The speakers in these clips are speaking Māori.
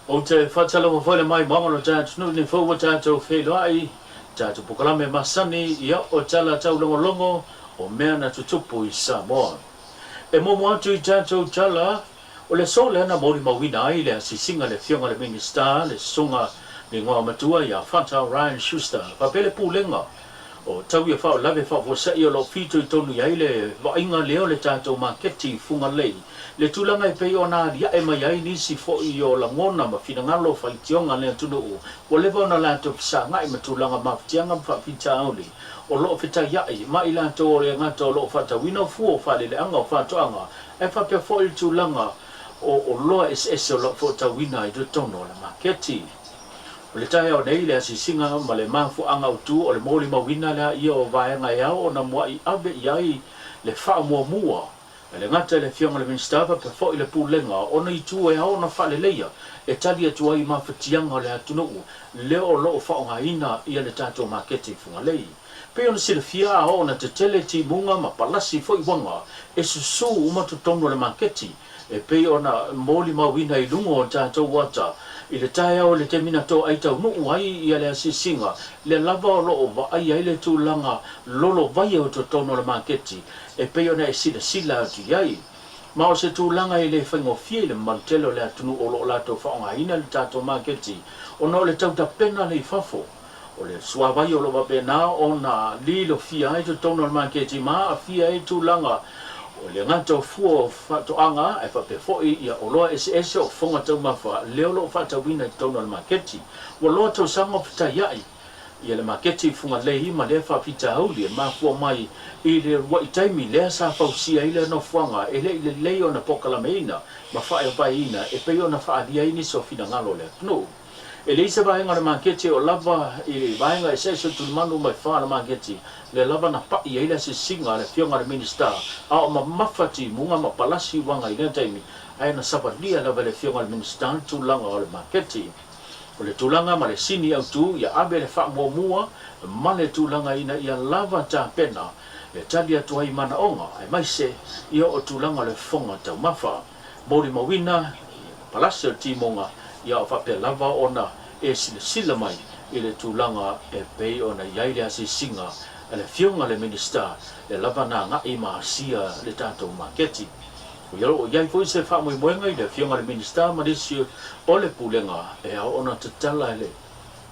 O te whatala mo whale mai mangano tātu nu ni whau tātou whelai, tātou pukalame masani ia o tala tau longo o mea na tutupu I Samoa. E momo atu I tātou tala, o le so le ana mori mawina ai le asisinga le fionga le minister, le songa ni ngoa matua ia whata Ryan Schuster, whapele pūlenga. O tau ia whao lave whao whasa I o lo fitu I tonu iai le wainga leo le tātou maketi funga lei. Le tulanga I pei o nā ria e mai ai nisi fo I o la ngona ma fina ngalo whaitionga le tunu u. O lewa na lanto pisa ngai ma tulanga ma fitianga ma whapita auli. O loo whita iai, ma I lanto o le ngata o loo whata wina fuo whale le anga o whatoanga. E whapea fo I tulanga o loa SS o loo whata wina I dutono la maketi. O le tae o nei le asisinga ma le mafu anga utu o le moli mawina lea ia o vaenga iao o na mua I abe iai le wha mua mua. Le ngata le fionga le ministava pe fo I le pūlenga o na I tu e ao na whale leia e tali atua I mawhatianga le atunuu leo o loo whaonga ina ia le tātou maketi funga lei. Pe ona sila fia ao na te tele ti munga ma palasi fo I wanga e susu umatu tono le maketi e pe ona moli mawina I lungo o tātou wata I le tae au le te minato ai tau nuu ai ia le asisinga le lava o loo wa ai ai le tūlanga lolo vai o tono le maketi e pe ona e sila atu iai. Ma o se tūlanga I le whaingo fie le mantelo le atunu o loo lato whaonga ina le tātou maketi o no le tauta pena le fafo. O le suawai o lo wapena o na lilo fia ai tono le maketi ma a fia ai tūlanga o le ngata o fua o whatoanga e whape foi ia o loa SS o whonga tau mawha leo lo whatawina I tono le maketi o loa tau sanga pita iai ia le maketi funga lehi ma le whapita hauli e mafua mai I le wai taimi lea sa whausia I le no fuanga e le leo na pokalameina ma whae o pai ina e pei o na whaadia ini so fina ngalo le no. E le isa vaenga le maketi o lava I vaenga e seso tulmanu mai whaana maketi le lava na pai e le se singa le fionga le minister a o ma mawhati munga ma palasi wanga I le taimi ai na sapadia lava le fionga le minister tulanga o le maketi o le tulanga ma le sini au tu ia abe le wha mua mua ma le tulanga ina ia lava ta pena le tali atu ai mana onga ai maise ia o tulanga le fonga tau mawha mori mawina palasi o timonga ia o whapea lava ona e sila mai I le tūlanga e pei ona iai le asi singa e le fionga le minister le lava na ngai maa sia le tātou maketi. O iaro o iai fwoi se whamui moenga I le fionga le minister ma desi o le pūlenga e au ona tatala le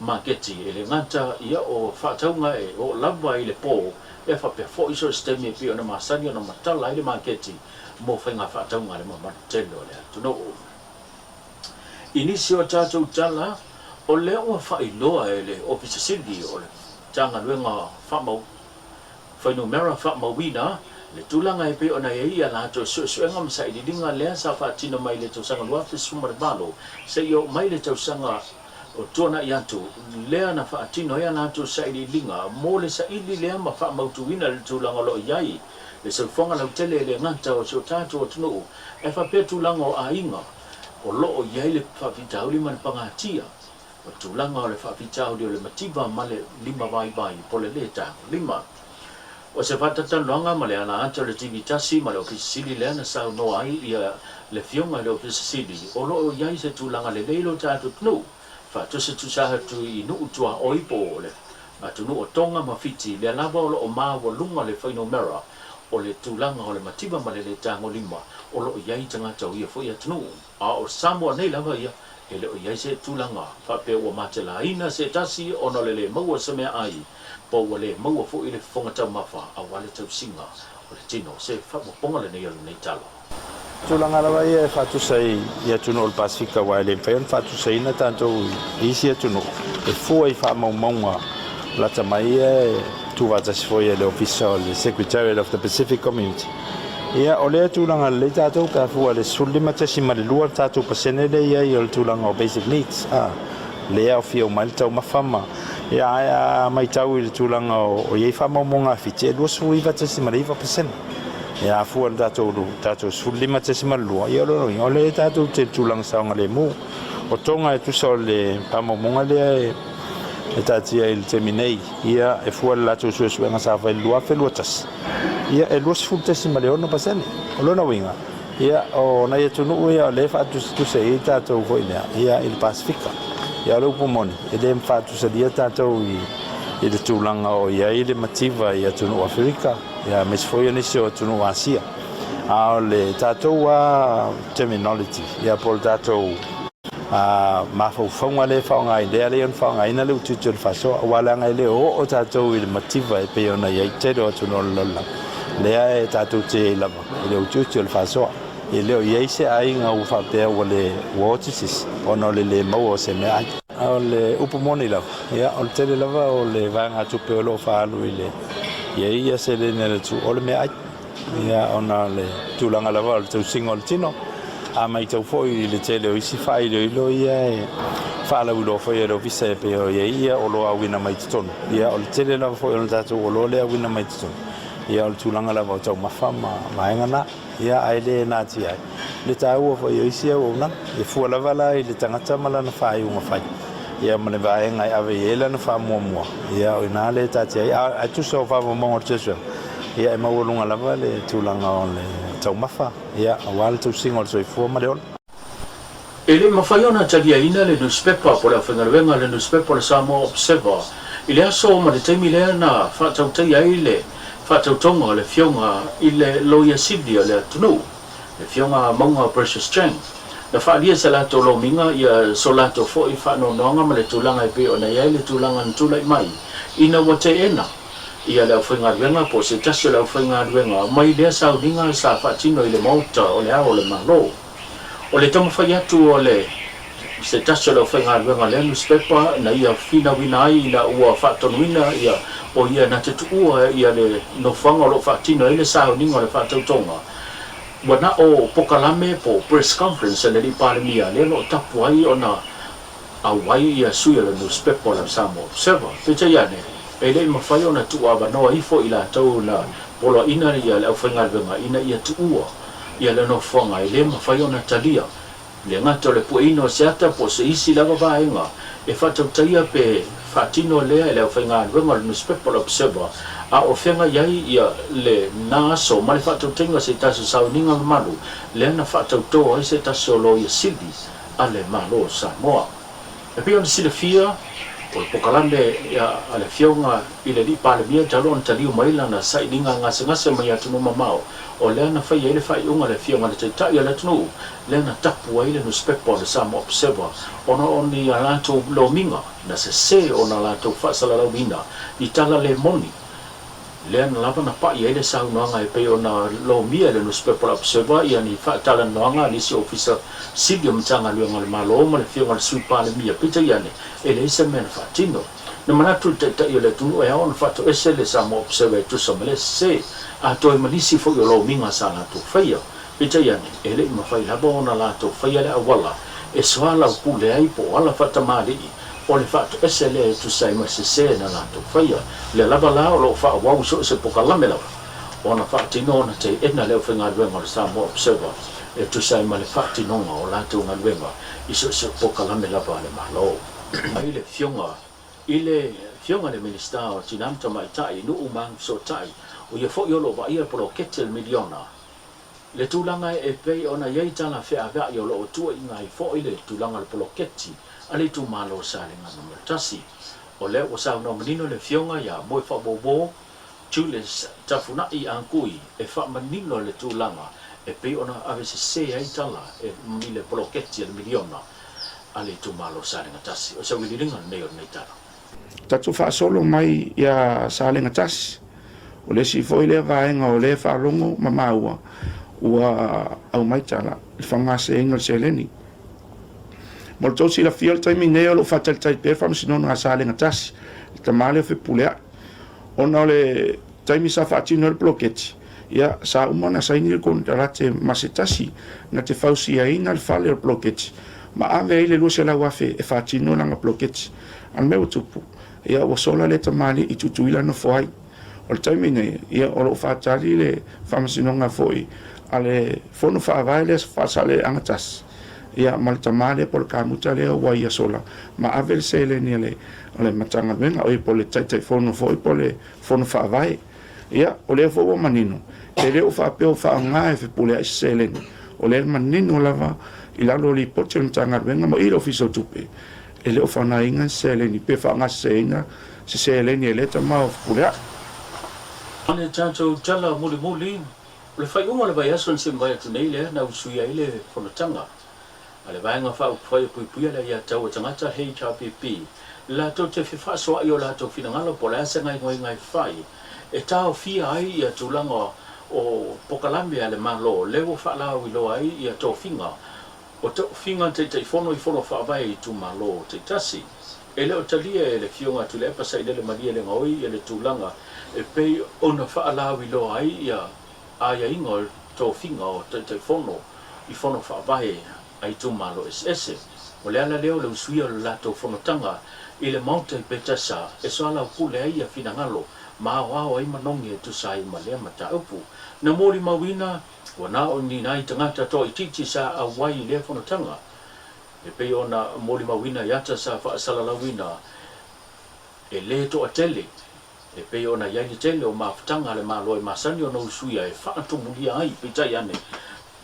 maketi e le ngata ia o whataunga e o lava I le pō e whapea fwoi so stemi e pi ona masani ona matala I le maketi mo whainga whataunga le mamatelo le atuno. Inisi o tātou tala, o leo wa whailoa e le officer sili o le tanga luenga whamau, whainumera whamau wina, le tūlanga e pe ona e ia lātou suenga masa I dinga lea sa whaatino mai le tausanga luafi sumare balo, se i o mai le tausanga o tuana I atu, lea na whaatino ea lātou sa I dinga, mō le sa ili lea ma whamau tuwina le tūlanga lo iai, le sa whanga lau tele le nganta o so tātou o tunu, e whapea tūlanga o a inga, o loo iai le whawhitauli ma le pangatia. O tūlanga o le whawhitauli o le matiba ma le lima vai po le le tāko lima. O se whatatanoanga ma le ana anta le tivitasi ma le ofisili le ana sau no ai ia le fionga le ofisili. O loo iai se tūlanga le leilo tātu tnu. Whatusa tusaha tu I nuu tua oipo o le. A tunu o tonga ma fiti le lava o loo maa wa lunga le whaino mera. O le tūlanga o le matiba ma le tāngo lima. O loo iai tangata o ia fo ia tunu. A o Samoa nei lava ia, e leo iai se tūlanga, whape ua matela ina se tasi ono le maua sa mea ai, po ua le maua fo I le whongatau mawha a wale tau singa, o le tino se whaponga le nei alu nei talo. Tūlanga lawa ia e whatusai ia tuno o le Pasifika wa le whayon whatusai ina tātou isi ia tuno, e fua I whamaumaunga, lata mai e tūwatasi fo ia le ofisa o le Secretariat of the Pacific Community. Ia o lea tūlanga le tātou ka fua le sulima tasi ma le lua tātou pasene le ia I o le tūlanga o basic needs. Lea o fia o mai tau mawhama. Ia aia mai tau I le tūlanga o iei whamaumonga whiti e lua suiva tasi ma le iwa pasene. Ia fua le tātou sulima tasi ma le lua. Ia o le tātou te tūlanga saonga le mu. O tonga e tusa o le whamaumonga lea e tātia I le teminei. Ia e fua le tātou suesuenga sa whai lua whelua tasi. Ia e lua sifuru tasi ma le ono pasene, o lona winga. ia o na ia tunu ia le fa tu se ita to foi ia il Pacifica ia lo pomoni ele fa tu se dia tato i le tulanga o ia ile mativa ia tunu Afrika ia mes foi ni so tunu Asia a le tato wa terminology ia pol tato ma fo fonga le fonga ide le en fonga ina le tutu fa so wala ngai le o tato ile mativa e pe ona ia te do tunu lola le ai tato te la le tutu fa so e leo ia se ai nga u fa pe o le watches ono le mo se me ai o le upomoni la ia o te le lava o le vanga tu pe lo fa lu ile ia se le ne tu o le me ai ia ona le tu langa lava o tu singol tino a mai tu foi le te le isi fa ile lo ia fa la u lo foi lo vise pe o ia o lo a wina mai ton ia o te le lava foi o tatu o lo le a wina mai ton ia o tu langa lava o tau mafama maengana ia ai le na ti ai le tau o ia isi o na e fu la vala i le tangata mala na fai unha fai ia mane vai ngai ave ela na fa mo ia o na le ta ti ai tu so fa mo o tso ia e mau lunga lava le tulanga o le tau mafa ia awal tu singol so fu ma leon ele mafaiona tagia ina le newspaper por la fengavenga le newspaper le Samoa Observer ile aso ma le taimi le na fa tau tai ai le Whatautonga le fionga i le loia Sydney le tunu. Le fionga maunga Precious Chang. Na whaalia sa lato lo minga ia so lato fo i whanononga ma le tūlanga i pe o na iai le tūlanga ntula i mai. Ina wate ena. Ia le awhenga ruenga po se tasio le awhenga ruenga. Mai lea sa uninga sa whatino i le mauta o le ao le malo. O le tamu whai atu o le se tasio le awhenga ruenga le newspaper na ia whina wina ai ina ua whatonuina ia o ia na te tuua ia le no whanga lo whatino i le sa uninga o le whatautonga. Wana o pokalame po press conference le li palemia le lo tapu ai ona awai ia suia le newspaper le Samoa Observer. Peta iane, e le mawhai ona tua wanoa ifo ila tau na polo ina ia le awhenga venga ina ia tuua ia le no whanga i le mawhai ona talia. Le ngata le pueino seata po se isi lava vaenga e whatautaia pe whatino lea le awhenga venga le newspaper Observer. A o whenga iai ia le nāso ma le whatautenga se taso sauninga malu le ana whatautoa ai se taso lo ia Sydney a le malo Samoa. E pia ona sila fia o le pokalande ia a le fionga i le li palemia talo on taliu maila na saininga ngase mai atunu mamao o le ana whai ai le whai unga le fionga le teitai a le tunu le ana tapu ai le newspaper le Samoa Observer ona oni a lato lo minga na se ona lato whasala lau mina i tala le moni le ana lava na pa ia le saunoanga e pe ona lo mia le newspaper Observer ia ni whaatala noanga ni si officer Sigia mtanga luenga le malo ma le fionga le suipa le mia pita iane e le isa mena whaatino na manatu te ia le tunu e haon whato ese le Samoa Observer tu sa mele se a toi manisi fo i lo minga sa la tu whaia pita iane e le ima whai laba ona la tu whaia le awala e soala upule ai po ala whatamari o le whato ese le tu sa ima se na la tu whaia le lava la o lo wha wau so se pokalame lawa ona whaatino ona te ena leo whenga ruenga le Samoa Observer e tu sa ima le whaatinonga o la tu ngā ruenga i so se pokalame lawa le malo ai le fionga i le fionga le minister o tinamta mai tai nu umang so tai o ia fo iolo wa ia polo ketel miliona le tulanga e pei ona iei tala whea ga iolo o tua inga i fo i le tulanga le polo keti ale tu malo sa le ngana mertasi o le o sa no menino le fionga ya moi fa bobo tu le tafuna i ankui e fa menino le tulanga e pei ona ave se ai tala e mi le polo keti le miliona ale tu malo sa le ngatasi o sa wilinga nei o nei tala tatu fa solo mai ia sa le ngatasi o le si foi le vaenga o le fa longo mamaua ua au mai tala i whanga se ingo se leni. Mo tau si la fiel taimi neo lo fatal tai pe fam sinon nga sa le ngatasi ta male fe pulea ona le taimi sa fatino le bloketi ia sa umana sa ini kon tarate masetasi na te fausi ai na le fale le bloketi ma ave ile lo se la wafe e fatino nga bloketi an me utupu ia o sola le ta male i tutuila no foi o le taimi ne ia o lo fatali le fam sinon nga foi ale fono fa vaile fa sale angatas ia malta male por kamuta le wa ia sola ma avel sele ni le matanga venga o po le tai fono foi po le fono fa vai ia o le fo manino e le o fa pe o fa nga e fe pole sele o le manino lava i lalo li pote na tanga venga mo ilo fiso tupe e le ofana inga sele ni pe fa ngasenga se sele ni le tama furia ane tanto tala muli le fai uma le vai aso se mai tu nei le na usuia ile fonatanga ale vai nga fa foi pui le ya tau tangata HRPP la to te fa so io la to fina ngalo pola se ngai fai e tau fia ai ia tulanga o Pokalame ale malo lewo fa la wi lo ai ia to finga o to finga te fono i fono fa vai tu malo te tasi e le o talia e le fionga tu le pasa i le maria le ngoi e le tulanga e pe ona fa la wi lo ai ia ai ingo to finga o te fono i fono fa vai ai tu malo ese o le ala leo le usuia la to fono tanga i le maute petasa e so ala kule ai a fina ngalo ma wao ai manongi e tu sai malea mata upu na mori mawina wana o ni nai tangata to i titi sa a wai le fono tanga e pe ona mori mawina yata sa fa salalawina e le to atele e pe ona yai tele o mafutanga le malo e masani o no usuia e fa atu mulia ai pita yane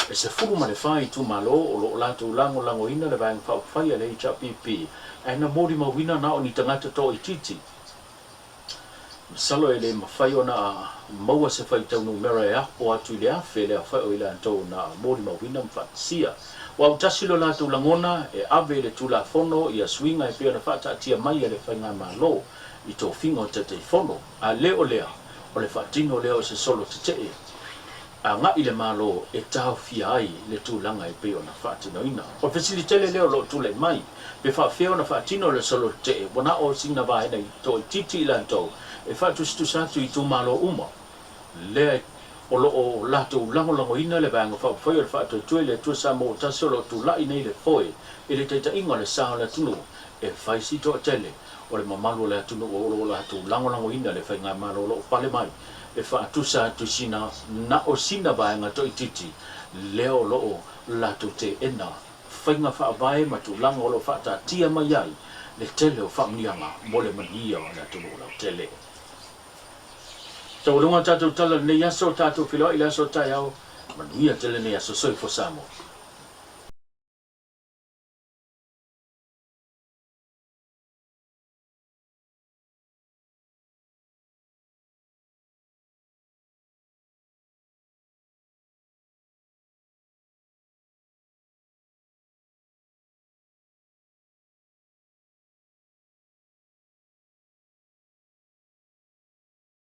e se furu ma le fai tu malo o lo lato lango ina le vang fa fai le HPP e na mori mawina na o ni tangata to i titi salo ele mafai ona maua se fai tau numera e apo atu le afe le afai o ila antou na mori mawina mfatsia wa utasilo la tu langona e ave le tula fono ia swinga e pia na fata atia mai le fainga malo i to fingo te fono a leo lea o le fatino leo se solo te te a nga ile malo e tau fia ai le tulanga e pia na fatino ina o facilitele leo lo tule mai pe fa feo na fatino le solo te wana o singa vai nei to titi ila antou e fatu satu i tu malo uma le o lo o lato lango ina le banga fa foi le fatu tu le tu sa mo ta solo tu la ina le foi e le teta inga le sa la tunu e fai si to tele o le mamalo le tunu o lo lato lango ina le fai nga malo lo pale mai e fatu sa tu sina na o sina banga to ititi le o lo lato te ena fai nga fa vai ma tu lango lo fata tia mai ai le tele o fa mianga mo le mania na tunu lo tele Tau lunga tatu tala ne yaso tatu filo ila so tai au manuia tele ne yaso soi fo samo.